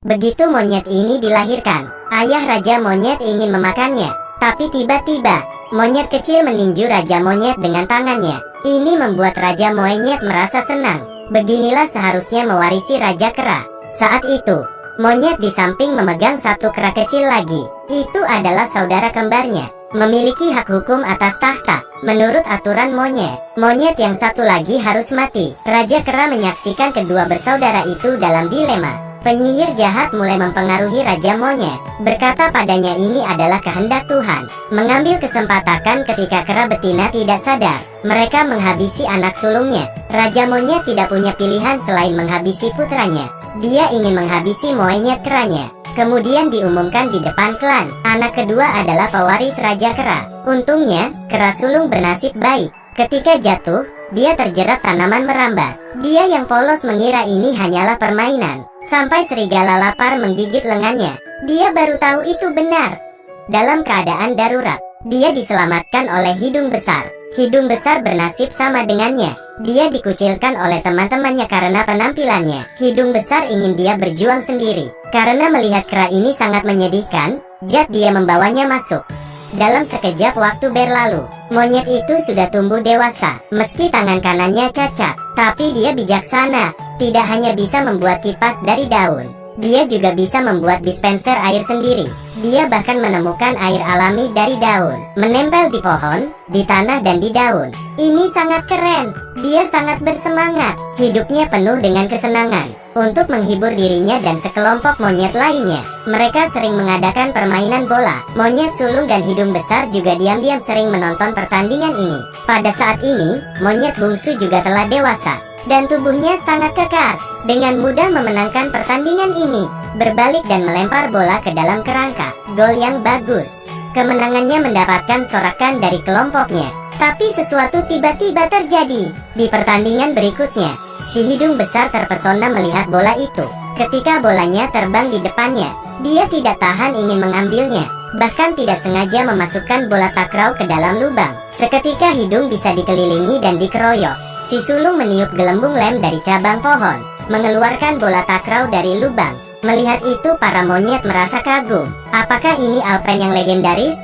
Begitu monyet ini dilahirkan, ayah Raja Monyet ingin memakannya. Tapi tiba-tiba, monyet kecil meninju Raja Monyet dengan tangannya. Ini membuat Raja Monyet merasa senang. Beginilah seharusnya mewarisi Raja Kera. Saat itu, monyet di samping memegang satu kera kecil lagi. Itu adalah saudara kembarnya, memiliki hak hukum atas tahta. Menurut aturan monyet, monyet yang satu lagi harus mati. Raja Kera menyaksikan kedua bersaudara itu dalam dilema. Penyihir jahat mulai mempengaruhi Raja Monyet, berkata padanya ini adalah kehendak Tuhan. Mengambil kesempatan ketika kera betina tidak sadar, mereka menghabisi anak sulungnya. Raja Monyet tidak punya pilihan selain menghabisi putranya. Dia ingin menghabisi monyet keranya. Kemudian diumumkan di depan klan, anak kedua adalah pewaris Raja Kera. Untungnya, kera sulung bernasib baik. Ketika jatuh, dia terjerat tanaman merambat. Dia yang polos mengira ini hanyalah permainan, sampai serigala lapar menggigit lengannya. Dia baru tahu itu benar. Dalam keadaan darurat, dia diselamatkan oleh hidung besar. Hidung besar bernasib sama dengannya. Dia dikucilkan oleh teman-temannya karena penampilannya. Hidung besar ingin dia berjuang sendiri. Karena melihat kera ini sangat menyedihkan, dia membawanya masuk. Dalam sekejap waktu berlalu, monyet itu sudah tumbuh dewasa. Meski tangan kanannya cacat, tapi dia bijaksana. Tidak hanya bisa membuat kipas dari daun, dia juga bisa membuat dispenser air sendiri. Dia bahkan menemukan air alami dari daun, menempel di pohon, di tanah dan di daun. Ini sangat keren. Dia sangat bersemangat. Hidupnya penuh dengan kesenangan. Untuk menghibur dirinya dan sekelompok monyet lainnya, mereka sering mengadakan permainan bola. Monyet sulung dan hidung besar juga diam-diam sering menonton pertandingan ini. Pada saat ini, monyet bungsu juga telah dewasa, dan tubuhnya sangat kekar. Dengan mudah memenangkan pertandingan ini, berbalik dan melempar bola ke dalam kerangka. Gol yang bagus. Kemenangannya mendapatkan sorakan dari kelompoknya. Tapi sesuatu tiba-tiba terjadi. Di pertandingan berikutnya, si hidung besar terpesona melihat bola itu. Ketika bolanya terbang di depannya, dia tidak tahan ingin mengambilnya. Bahkan tidak sengaja memasukkan bola takraw ke dalam lubang. Seketika hidung bisa dikelilingi dan dikeroyok. Si sulung meniup gelembung lem dari cabang pohon, mengeluarkan bola takraw dari lubang. Melihat itu para monyet merasa kagum. Apakah ini Alpen yang legendaris?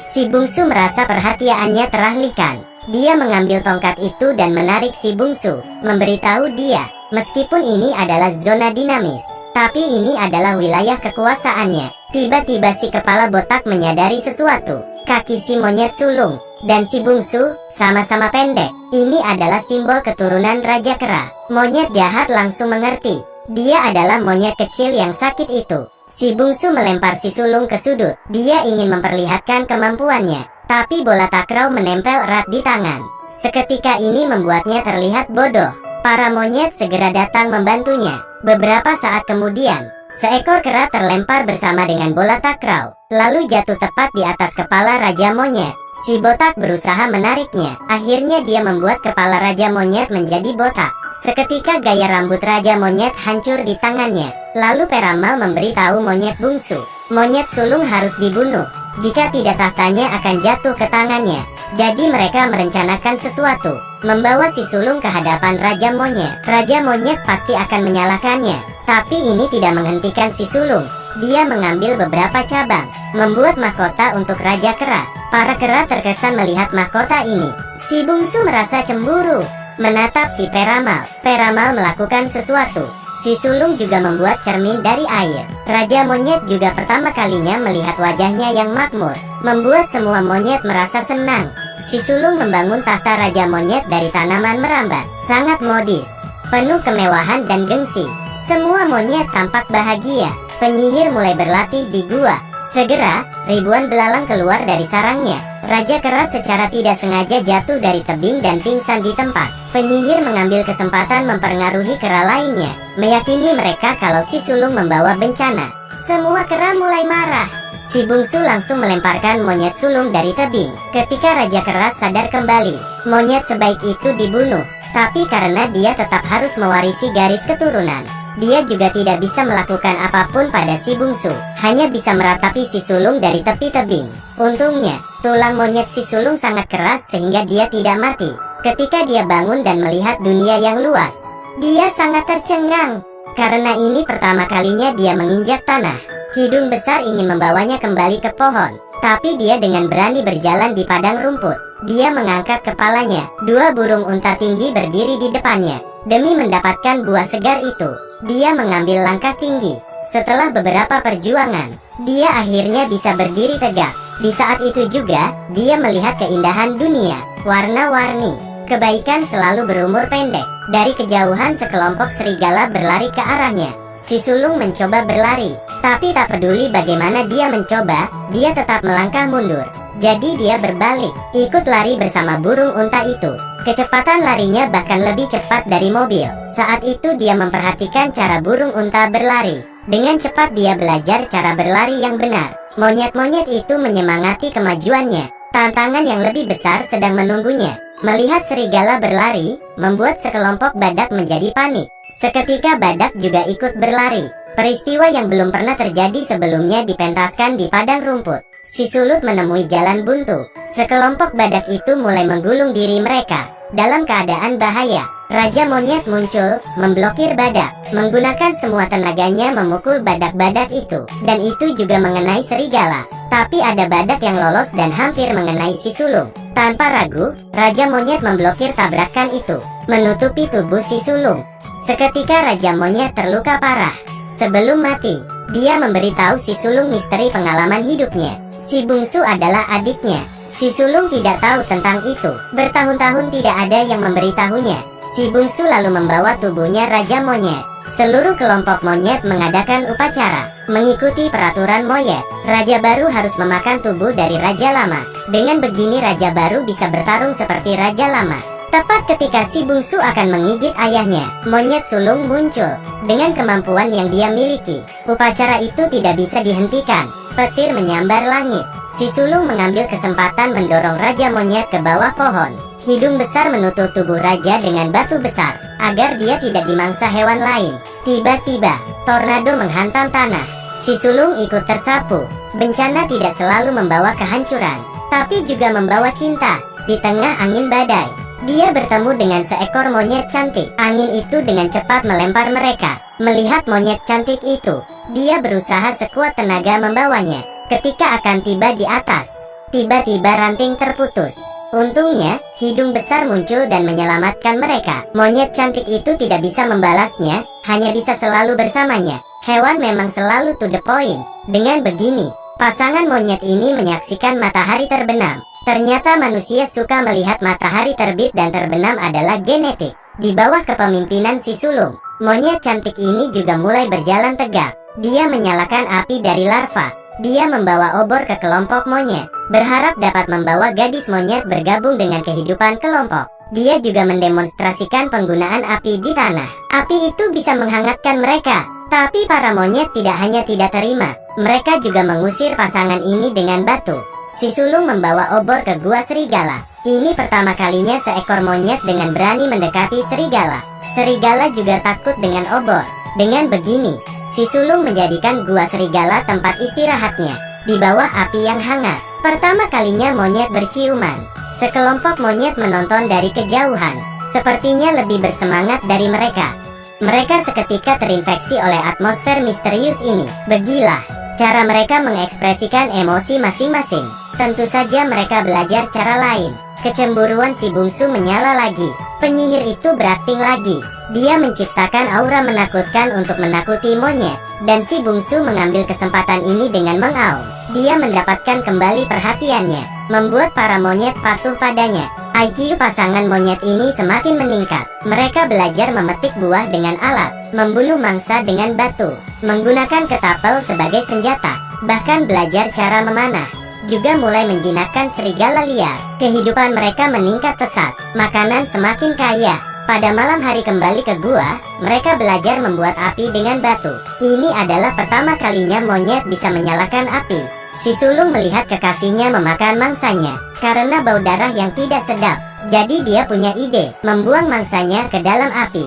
Si bungsu merasa perhatiannya teralihkan. Dia mengambil tongkat itu dan menarik si bungsu, memberitahu dia, meskipun ini adalah zona dinamis, tapi ini adalah wilayah kekuasaannya. Tiba-tiba si kepala botak menyadari sesuatu. Kaki si monyet sulung dan si bungsu sama-sama pendek. Ini adalah simbol keturunan Raja Kera. Monyet jahat langsung mengerti. Dia adalah monyet kecil yang sakit itu. Si bungsu melempar si sulung ke sudut. Dia ingin memperlihatkan kemampuannya, tapi bola takraw menempel erat di tangan. Seketika ini membuatnya terlihat bodoh. Para monyet segera datang membantunya. Beberapa saat kemudian, seekor kera terlempar bersama dengan bola takraw, lalu jatuh tepat di atas kepala Raja Monyet. Si botak berusaha menariknya. Akhirnya dia membuat kepala Raja Monyet menjadi botak. Seketika gaya rambut Raja Monyet hancur di tangannya. Lalu peramal memberitahu monyet bungsu, monyet sulung harus dibunuh. Jika tidak tahtanya akan jatuh ke tangannya. Jadi mereka merencanakan sesuatu, membawa si sulung ke hadapan Raja Monyet. Raja Monyet pasti akan menyalahkannya. Tapi ini tidak menghentikan si sulung. Dia mengambil beberapa cabang, membuat mahkota untuk Raja Kera. Para kera terkesan melihat mahkota ini. Si bungsu merasa cemburu, menatap si peramal. Peramal melakukan sesuatu. Si sulung juga membuat cermin dari air. Raja Monyet juga pertama kalinya melihat wajahnya yang makmur, membuat semua monyet merasa senang. Si sulung membangun tahta Raja Monyet dari tanaman merambat, sangat modis, penuh kemewahan dan gengsi. Semua monyet tampak bahagia. Penyihir mulai berlatih di gua. Segera, ribuan belalang keluar dari sarangnya. Raja Kera secara tidak sengaja jatuh dari tebing dan pingsan di tempat. Penyihir mengambil kesempatan mempengaruhi kera lainnya, meyakini mereka kalau si sulung membawa bencana. Semua kera mulai marah. Si bungsu langsung melemparkan monyet sulung dari tebing. Ketika Raja Kera sadar kembali, monyet sebaik itu dibunuh. Tapi karena dia tetap harus mewarisi garis keturunan, dia juga tidak bisa melakukan apapun pada si bungsu, hanya bisa meratapi si sulung dari tepi tebing. Untungnya, tulang monyet si sulung sangat keras sehingga dia tidak mati. Ketika dia bangun dan melihat dunia yang luas, dia sangat tercengang. karena ini pertama kalinya dia menginjak tanah. Hidung besar ingin membawanya kembali ke pohon, tapi dia dengan berani berjalan di padang rumput. Dia mengangkat kepalanya, dua burung unta tinggi berdiri di depannya. Demi mendapatkan buah segar itu, dia mengambil langkah tinggi. Setelah beberapa perjuangan, dia akhirnya bisa berdiri tegak. Di saat itu juga, dia melihat keindahan dunia, warna-warni. Kebaikan selalu berumur pendek. Dari kejauhan sekelompok serigala berlari ke arahnya. Si sulung mencoba berlari, tapi tak peduli bagaimana dia mencoba, dia tetap melangkah mundur. Jadi dia berbalik, ikut lari bersama burung unta itu. Kecepatan larinya bahkan lebih cepat dari mobil. Saat itu dia memperhatikan cara burung unta berlari. Dengan cepat dia belajar cara berlari yang benar. Monyet-monyet itu menyemangati kemajuannya. Tantangan yang lebih besar sedang menunggunya. Melihat serigala berlari, membuat sekelompok badak menjadi panik. Seketika badak juga ikut berlari. Peristiwa yang belum pernah terjadi sebelumnya dipentaskan di padang rumput. Si sulut menemui jalan buntu. Sekelompok badak itu mulai menggulung diri mereka. Dalam keadaan bahaya, Raja Monyet muncul, memblokir badak. Menggunakan semua tenaganya memukul badak-badak itu. Dan itu juga mengenai serigala. Tapi ada badak yang lolos dan hampir mengenai si sulung. Tanpa ragu, Raja Monyet memblokir tabrakan itu, menutupi tubuh si sulung. Seketika Raja Monyet terluka parah. Sebelum mati, dia memberitahu si sulung misteri pengalaman hidupnya. Si bungsu adalah adiknya. Si sulung tidak tahu tentang itu. Bertahun-tahun tidak ada yang memberitahunya. Si bungsu lalu membawa tubuhnya Raja Monyet. Seluruh kelompok monyet mengadakan upacara. Mengikuti peraturan monyet, Raja baru harus memakan tubuh dari Raja lama. Dengan begini Raja baru bisa bertarung seperti Raja lama. Tepat ketika si bungsu akan menggigit ayahnya, monyet sulung muncul. Dengan kemampuan yang dia miliki, upacara itu tidak bisa dihentikan. Petir menyambar langit. Si sulung mengambil kesempatan mendorong Raja Monyet ke bawah pohon. Hidung besar menutup tubuh Raja dengan batu besar, agar dia tidak dimangsa hewan lain. Tiba-tiba, tornado menghantam tanah. Si sulung ikut tersapu. Bencana tidak selalu membawa kehancuran, tapi juga membawa cinta. Di tengah angin badai, dia bertemu dengan seekor monyet cantik. Angin itu dengan cepat melempar mereka. Melihat monyet cantik itu, dia berusaha sekuat tenaga membawanya. Ketika akan tiba di atas, tiba-tiba ranting terputus. Untungnya, hidung besar muncul dan menyelamatkan mereka. Monyet cantik itu tidak bisa membalasnya, hanya bisa selalu bersamanya. Hewan memang selalu to the point. Dengan begini, pasangan monyet ini menyaksikan matahari terbenam. Ternyata manusia suka melihat matahari terbit dan terbenam adalah genetik. Di bawah kepemimpinan si sulung, monyet cantik ini juga mulai berjalan tegak. Dia menyalakan api dari larva. Dia membawa obor ke kelompok monyet, berharap dapat membawa gadis monyet bergabung dengan kehidupan kelompok. Dia juga mendemonstrasikan penggunaan api di tanah. Api itu bisa menghangatkan mereka. Tapi para monyet tidak hanya tidak terima, mereka juga mengusir pasangan ini dengan batu. Si sulung membawa obor ke gua serigala. Ini pertama kalinya seekor monyet dengan berani mendekati serigala. Serigala juga takut dengan obor. Dengan begini, si sulung menjadikan gua serigala tempat istirahatnya, di bawah api yang hangat. Pertama kalinya monyet berciuman. Sekelompok monyet menonton dari kejauhan, sepertinya lebih bersemangat dari mereka. Mereka seketika terinfeksi oleh atmosfer misterius ini. Begilah cara mereka mengekspresikan emosi masing-masing. Tentu saja mereka belajar cara lain. Kecemburuan si bungsu menyala lagi. Penyihir itu berakting lagi. Dia menciptakan aura menakutkan untuk menakuti monyet. Dan si bungsu mengambil kesempatan ini dengan mengaum. Dia mendapatkan kembali perhatiannya, membuat para monyet patuh padanya. IQ pasangan monyet ini semakin meningkat. Mereka belajar memetik buah dengan alat, membunuh mangsa dengan batu, menggunakan ketapel sebagai senjata, bahkan belajar cara memanah. Juga mulai menjinakkan serigala liar. Kehidupan mereka meningkat pesat, makanan semakin kaya. Pada malam hari kembali ke gua, mereka belajar membuat api dengan batu. Ini adalah pertama kalinya monyet bisa menyalakan api. Si sulung melihat kekasihnya memakan mangsanya, karena bau darah yang tidak sedap. Jadi dia punya ide, membuang mangsanya ke dalam api,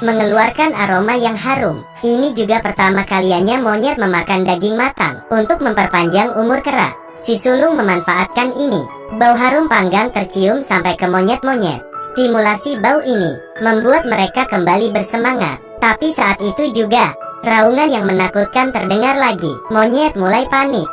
mengeluarkan aroma yang harum. Ini juga pertama kalinya monyet memakan daging matang, untuk memperpanjang umur kera. Si sulung memanfaatkan ini. Bau harum panggang tercium sampai ke monyet-monyet. Stimulasi bau ini membuat mereka kembali bersemangat. Tapi saat itu juga, raungan yang menakutkan terdengar lagi. Monyet mulai panik.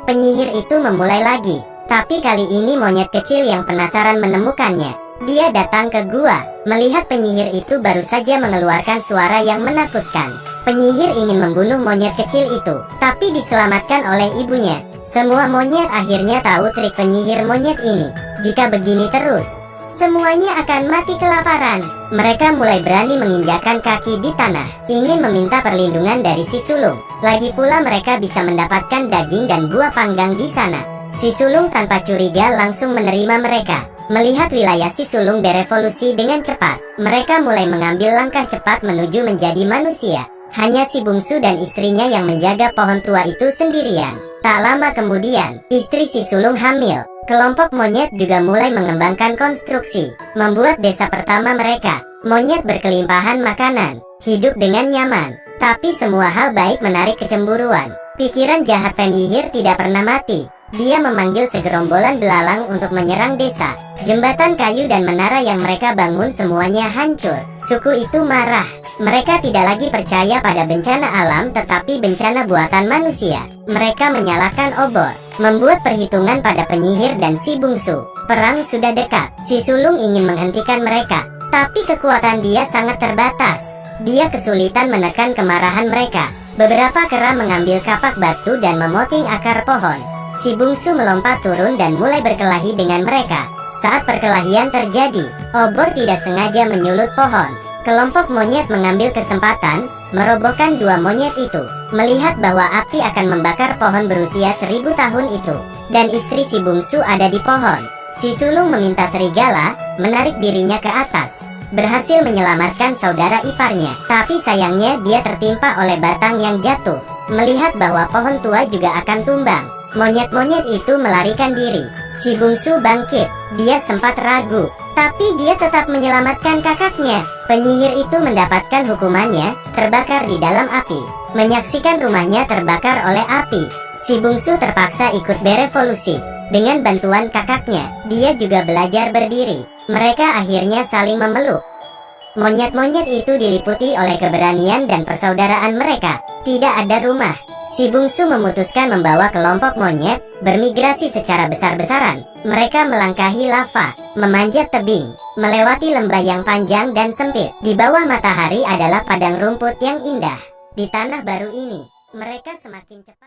Penyihir itu memulai lagi. Tapi kali ini monyet kecil yang penasaran menemukannya. Dia datang ke gua. Melihat penyihir itu baru saja mengeluarkan suara yang menakutkan. Penyihir ingin membunuh monyet kecil itu, tapi diselamatkan oleh ibunya. Semua monyet akhirnya tahu trik penyihir monyet ini. Jika begini terus, semuanya akan mati kelaparan. Mereka mulai berani menginjakkan kaki di tanah, ingin meminta perlindungan dari si sulung. Lagi pula mereka bisa mendapatkan daging dan buah panggang di sana. Si sulung tanpa curiga langsung menerima mereka. Melihat wilayah si sulung berevolusi dengan cepat, mereka mulai mengambil langkah cepat menuju menjadi manusia. Hanya si bungsu dan istrinya yang menjaga pohon tua itu sendirian. Tak lama kemudian, istri si sulung hamil. Kelompok monyet juga mulai mengembangkan konstruksi, membuat desa pertama mereka. Monyet berkelimpahan makanan, hidup dengan nyaman. Tapi semua hal baik menarik kecemburuan. Pikiran jahat penyihir tidak pernah mati. Dia memanggil segerombolan belalang untuk menyerang desa. Jembatan kayu dan menara yang mereka bangun semuanya hancur. Suku itu marah. Mereka tidak lagi percaya pada bencana alam tetapi bencana buatan manusia. Mereka menyalakan obor, membuat perhitungan pada penyihir dan si bungsu. Perang sudah dekat. Si sulung ingin menghentikan mereka, tapi kekuatan dia sangat terbatas. Dia kesulitan menekan kemarahan mereka. Beberapa kera mengambil kapak batu dan memoting akar pohon. Si bungsu melompat turun dan mulai berkelahi dengan mereka. Saat perkelahian terjadi, obor tidak sengaja menyulut pohon. Kelompok monyet mengambil kesempatan, merobohkan dua monyet itu. Melihat bahwa api akan membakar pohon berusia 1000 tahun itu, dan istri si bungsu ada di pohon. Si sulung meminta serigala menarik dirinya ke atas. Berhasil menyelamatkan saudara iparnya, tapi sayangnya dia tertimpa oleh batang yang jatuh. Melihat bahwa pohon tua juga akan tumbang, monyet-monyet itu melarikan diri. Si bungsu bangkit. Dia sempat ragu, tapi dia tetap menyelamatkan kakaknya. Penyihir itu mendapatkan hukumannya, terbakar di dalam api. Menyaksikan rumahnya terbakar oleh api, si bungsu terpaksa ikut berevolusi. Dengan bantuan kakaknya, dia juga belajar berdiri. Mereka akhirnya saling memeluk. Monyet-monyet itu diliputi oleh keberanian dan persaudaraan mereka. Tidak ada rumah. Si bungsu memutuskan membawa kelompok monyet bermigrasi secara besar-besaran. Mereka melangkahi lava, memanjat tebing, melewati lembah yang panjang dan sempit. Di bawah matahari adalah padang rumput yang indah. Di tanah baru ini, mereka semakin cepat